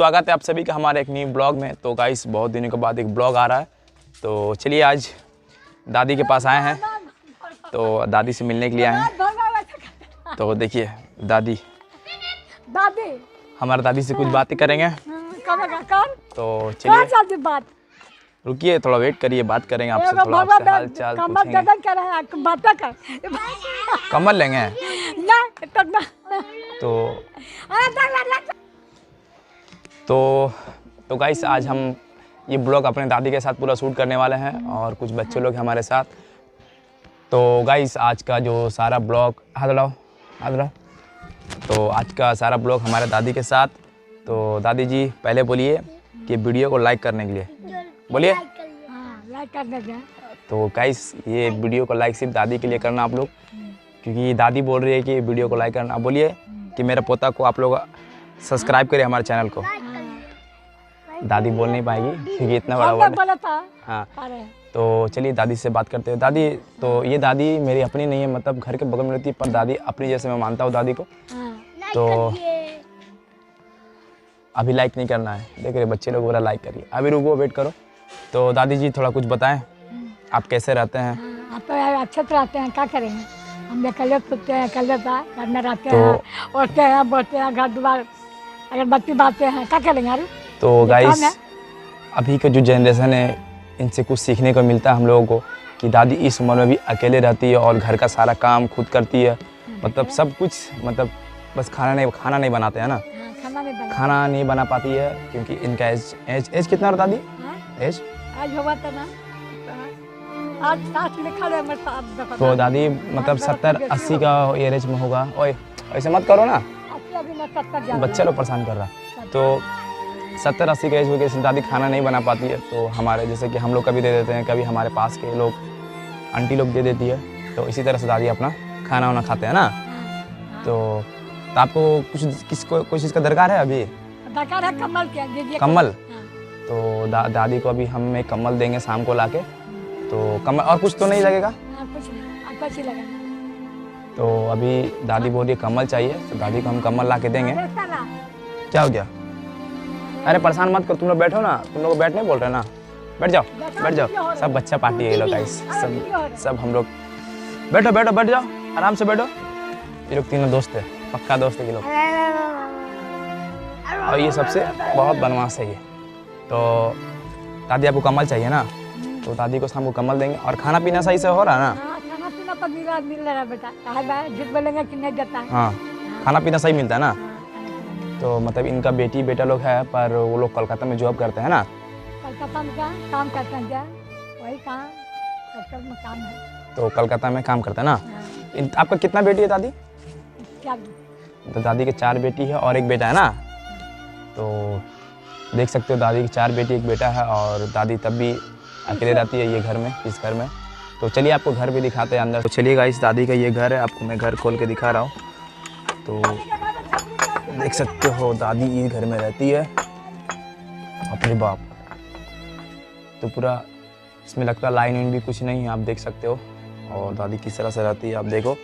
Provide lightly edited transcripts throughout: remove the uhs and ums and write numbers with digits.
स्वागत है आप सभी का हमारे एक न्यू ब्लॉग में। तो गाइस बहुत दिनों के बाद एक ब्लॉग आ रहा है, तो चलिए आज दादी के पास आए हैं, तो दादी से मिलने के लिए आए हैं। तो देखिए दादी हमारे दादी से कुछ बातें करेंगे, तो चलिए बात रुकिए थोड़ा वेट करिए, बात करेंगे आपसे, थोड़ा आपसे हाल चाल पूछेंगे। कमल लेंगे तो गाइस आज हम ये ब्लॉग अपने दादी के साथ पूरा शूट करने वाले हैं और कुछ बच्चे लोग हैं हमारे साथ। तो गाइस आज का जो सारा ब्लॉग तो आज का सारा ब्लॉग हमारे दादी के साथ। तो दादी जी पहले बोलिए कि वीडियो को लाइक करने के लिए बोलिए। लाइक कर देंगे। तो गाइस ये वीडियो को लाइक सिर्फ दादी के लिए करना आप लोग, क्योंकि दादी बोल रही है कि वीडियो को लाइक करना। बोलिए कि मेरे पोता को आप लोग सब्सक्राइब करिए हमारे चैनल को। दादी बोल नहीं पाएगी क्योंकि इतना बड़ा वर्ड। हाँ तो चलिए दादी से बात करते हैं। दादी तो ये दादी मेरी अपनी नहीं है, मतलब घर के बगल में रहती है, पर दादी अपनी जैसे मैं मानता हूँ दादी को। तो अभी लाइक नहीं करना है, देख रहे बच्चे लोग बोला लाइक करिए, अभी रुको वेट करो। तो दादी जी थोड़ा कुछ बताएं, आप कैसे रहते हैं? आप तो अच्छे से रहते हैं, क्या करेंगे, हम अकेले सोते हैं, अकेले घर में रहते हैं, उठते हैं बोलते हैं, घर द्वार अगर बच्चे बातें हैं, क्या करेंगे यार। तो गाइस अभी का जो जनरेशन है इनसे कुछ सीखने को मिलता है हम लोगों को कि दादी इस उम्र में भी अकेले रहती है और घर का सारा काम खुद करती है, मतलब सब कुछ, मतलब बस खाना नहीं बनाते हैं ना, खाना नहीं बना पाती है क्योंकि इनका एज कितना है दादी? एज हुआ था ना आज साथ लिखा है तो दादी मतलब 70-80 का एज में होगा। ओए ऐसे मत करो ना, बच्चे लोग परेशान कर रहा। तो 70-80 का एज हो गया, दादी खाना नहीं बना पाती है। तो हमारे जैसे कि हम लोग कभी दे देते हैं, कभी हमारे पास के लोग आंटी लोग दे देती है, तो इसी तरह से दादी अपना खाना वाना खाते हैं ना। तो आपको कोई चीज़ का दरकार है अभी? दरकार है कम्बल क्या दीजिए। कम्बल? तो दादी को अभी हम एक कम्बल देंगे शाम को लाके। तो कम्बल और कुछ तो नहीं लगेगा? कुछ नहीं, कुछ ही लगेगा। तो अभी दादी बोल रही है कम्बल चाहिए, तो दादी को हम कम्बल ला के देंगे। क्या हो गया? अरे परेशान मत करो, तुम लोग बैठो ना, तुम लोग बैठने बोल रहे हैं ना, बैठ जाओ। सब बच्चा पार्टी है ये लोग गाइस, सब हम लोग बैठ जाओ आराम से बैठो। ये लोग तीनों दोस्त है, पक्का दोस्त है ये लोग, और ये सबसे बहुत बनवास है ये। तो दादी आपको कम्बल चाहिए ना, तो दादी को शाम को कम्बल देंगे। और खाना पीना सही से हो रहा है ना? खाना पीना तो मिल रहा है बेटा, झूठ बोलेंगे कि नहीं देता है। हाँ खाना पीना सही मिलता है ना। तो मतलब इनका बेटी बेटा लोग है, पर वो लोग कोलकाता में जॉब करते हैं ना। कोलकाता में क्या काम करते हैं? क्या वही काम है। तो कोलकाता में काम करते हैं ना। आपका कितना बेटी है दादी? क्या? तो दादी के 4 बेटी है और एक बेटा है ना। तो देख सकते हो दादी की 4 बेटी एक बेटा है, और दादी तब भी अकेले रहती है ये घर में, इस घर में। तो चलिए आपको घर भी दिखाते हैं अंदर। तो चलिए गाइस दादी का ये घर है, आपको मैं घर खोल के दिखा रहा हूँ। तो देख सकते हो दादी ये घर में रहती है, अपने बाप। तो पूरा इसमें लगता है लाइन भी कुछ नहीं है, आप देख सकते हो। और दादी किस तरह से रहती है आप देखो।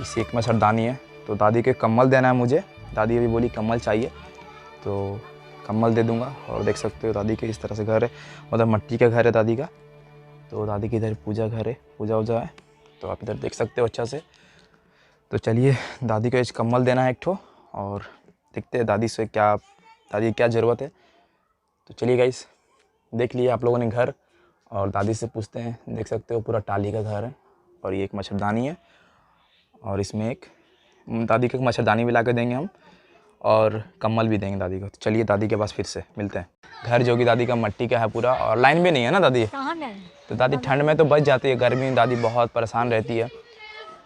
इसे एक मच्छरदानी है, तो दादी के कम्बल देना है मुझे। दादी अभी बोली कम्बल चाहिए, तो कम्बल दे दूंगा। और देख सकते हो दादी के इस तरह से घर है, मतलब मिट्टी का घर है दादी का। तो दादी की इधर पूजा घर है, पूजा वूजा है, तो आप इधर देख सकते हो अच्छा से। तो चलिए दादी को एक कम्बल देना है एक ठो, और देखते हैं दादी से दादी की क्या ज़रूरत है। तो चलिए गाइस देख लिए आप लोगों ने घर, और दादी से पूछते हैं। देख सकते हो पूरा टाली का घर है, और ये एक मच्छरदानी है, और इसमें एक दादी को मच्छरदानी भी ला के देंगे हम, और कम्बल भी देंगे दादी को। तो चलिए दादी के पास फिर से मिलते हैं। घर जो कि दादी का मिट्टी का है पूरा, और लाइन भी नहीं है ना दादी। तो दादी ठंड में तो बच जाती है, गर्मी में दादी बहुत परेशान रहती है।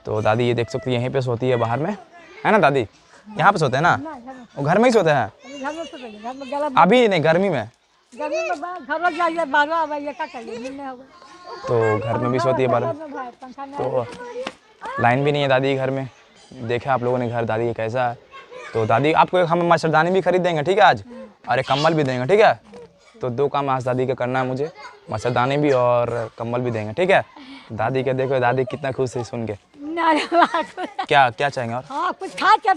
तो दादी ये देख सकते हो यहीं पे सोती है बाहर में, है ना दादी? यहाँ पे सोते हैं ना, वो घर में ही सोते हैं अभी नहीं, गर्मी में। तो घर में भी सोती है बाहर। तो लाइन भी नहीं है दादी के घर में। देखा आप लोगों ने घर दादी का कैसा है। तो दादी आपको हम मच्छरदानी भी खरीद देंगे, ठीक है आज, और एक कम्बल भी देंगे, ठीक है। तो 2 काम आज दादी का करना है मुझे, मच्छरदानी भी और कम्बल भी देंगे, ठीक है। दादी के देखो दादी कितना खुश है सुन के। क्या क्या चाहेंगे और? हाँ, कुछ खा के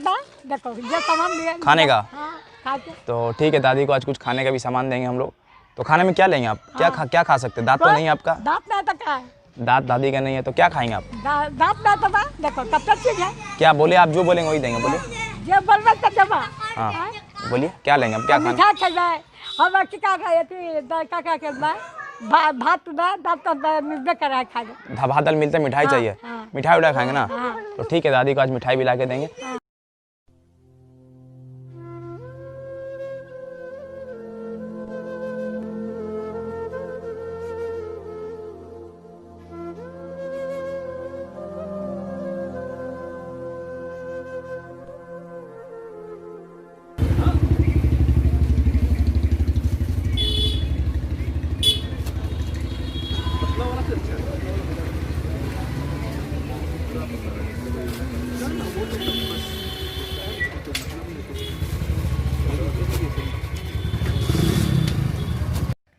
देखो जो सामान दिया खाने का। हाँ। खा के। तो ठीक है, दादी को आज कुछ खाने का भी सामान देंगे हम लोग। तो खाने में क्या लेंगे आप? क्या खा सकते हैं? दांत तो नहीं है आपका? दांत नहीं तो क्या है? दांत दादी का नहीं है तो क्या खाएंगे आप? दांत नहीं तो बा, देखो कब तक चीज है। क्या बोले आप? जो बोलेंगे वही देंगे, बोलिए। जे बोलबे तो जमा। हाँ बोलिए, क्या लेंगे आप? क्या खाना? मिठाई खेबै, हम क्या खाए थी, क्या खेबै, भात दाल तो मिलबे कर रहा है खाए। भात दाल मिलता है, मिठाई चाहिए? हाँ। मिठाई उठाई खाएंगे ना? हाँ। तो ठीक है, दादी को आज मिठाई भी ला के देंगे।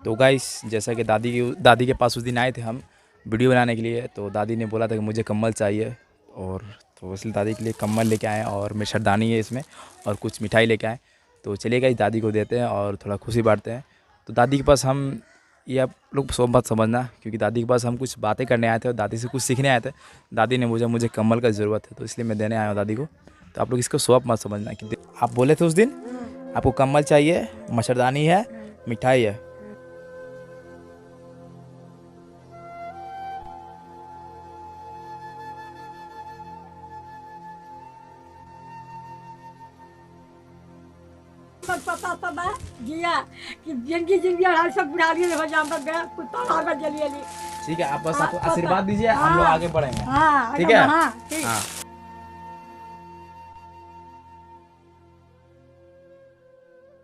तो गाइस, जैसा कि दादी के पास उस दिन आए थे हम वीडियो बनाने के लिए, तो दादी ने बोला था कि मुझे कम्बल चाहिए, और तो इसलिए दादी के लिए कम्बल लेके आए और मच्छरदानी है इसमें, और कुछ मिठाई लेके आए। तो चलिए गाइस, दादी को देते हैं और थोड़ा खुशी बांटते हैं। तो दादी के पास हम, ये आप लोग सो मत समझना, क्योंकि दादी के पास हम कुछ बातें करने आए थे और दादी से कुछ सीखने आए थे। दादी ने मुझे कम्बल का ज़रूरत है, तो इसलिए मैं देने आया हूँ दादी को। तो आप लोग इसको सौंप मत समझना कि आप बोले थे उस दिन आपको कम्बल चाहिए, मच्छरदानी है, मिठाई है। पता तो बा जिया कि जिंदगी हर सब बुढ़ारी हो जाता गया कुत्ता भागा जलिए ली। ठीक है, आप बस आप आशीर्वाद दीजिए, हम लोग आगे बढ़ेंगे। हाँ, ठीक है? हाँ, ठीक। हाँ।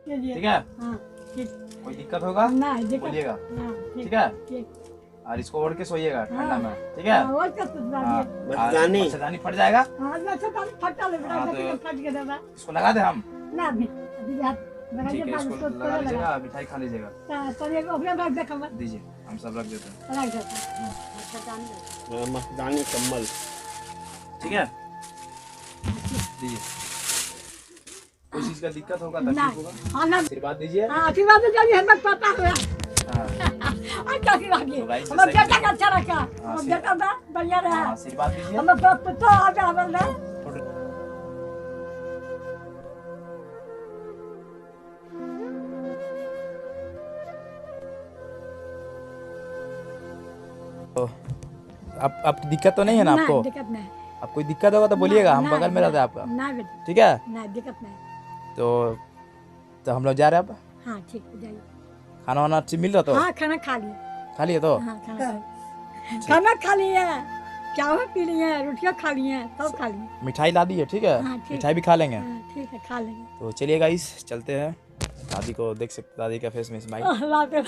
ठीक है, हाँ, ठीक। कोई दिक्कत होगा ना दिक्कत बोलिएगा। हाँ, ठीक है, ठीक। और इसको ओढ़ के सोइएगा ठंडा में। ठीक है, हाँ, और क्या कुछ हाँ, बात और मच्छरदानी फट जाएगा। हाँ, अच्छा तो फटा ले बेटा, हाँ, तो फट गया दबा। इसको लगा दे हम। ना अभी हाथ लगा ठीक के है, बाद इसको उसको लगा लगा। लीजिएगा, मिठाई खा लीजिएगा। तो ये अपने रख दे कमर। दीजिए, हम सब रख देते हैं। रख दे। अच्छा जान मखदानी कम्बल। ठीक है, दीजिए। कोई चीज का दिक्कत होगा, ना तकलीफ होगा, हाँ ना आशीर्वाद दीजिए। हाँ आशीर्वाद दे जल्दी हमें पता हुआ। हाँ, अच्छा आशीर्वाद दे। तो भाई से हमारा सही बेटा का अच्छा रखा। हाँ, हमारा बेटा था बढ़िया हाँ, रहा। आशीर्वाद दीजिए। हमारा पुत्र आ गया हमारा। तो आप दिक्कत तो नहीं है ना आपको? दिक्कत नहीं। आप कोई दिक्कत होगा तो बोलिएगा, हम ना, बगल में रहते हैं आपका। ना बेटा, ठीक है, ना दिक्कत नहीं। तो हम लोग जा रहे हैं अब। हाँ ठीक हो जाएगी। खाना वाना अच्छी मिल रहा तो? हाँ खाना खा लिया। खा लिए तो? हाँ खाना खा लिए, चावल पी लिए, रोटियाँ खा लिए, सब खा लिए। मिठाई ला दी है, ठीक है? हाँ, ठीक। मिठाई भी खा लेंगे। हाँ, ठीक है खा लेंगे। तो चलिए गाइस, चलते हैं। दादी को देख सकते, दादी का फेस में स्माइल। लाते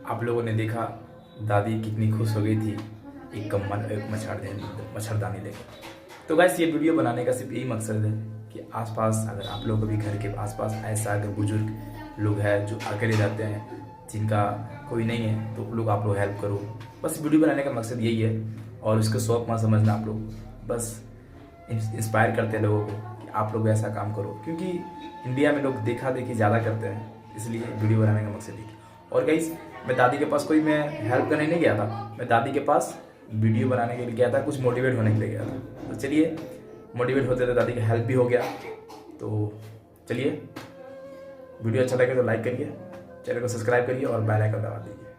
आप लोगों ने देखा दादी कितनी खुश हो गई थी एक कम्बल, एक मच्छरदानी लेकर। तो गाइस, ये वीडियो बनाने का सिर्फ यही मकसद है कि आसपास, अगर आप लोग भी घर के आसपास ऐसा अगर बुजुर्ग लोग हैं जो अकेले रहते हैं, जिनका कोई नहीं है, तो लोग आप लोग हेल्प करो। बस वीडियो बनाने का मकसद यही है, और इसको शौक मत समझना आप लोग, बस इंस्पायर करते हैं लोगों को कि आप लोग ऐसा काम करो, क्योंकि इंडिया में लोग देखा देखी ज़्यादा करते हैं, इसलिए वीडियो बनाने का मकसद यही। और गाइस, मैं दादी के पास कोई मैं हेल्प करने नहीं गया था, मैं दादी के पास वीडियो बनाने के लिए गया था, कुछ मोटिवेट होने के लिए गया था। तो चलिए, मोटिवेट होते तो दादी का हेल्प भी हो गया। तो चलिए, वीडियो अच्छा लगे तो लाइक करिए, चैनल को सब्सक्राइब करिए और बेल आइकन दबा दीजिए।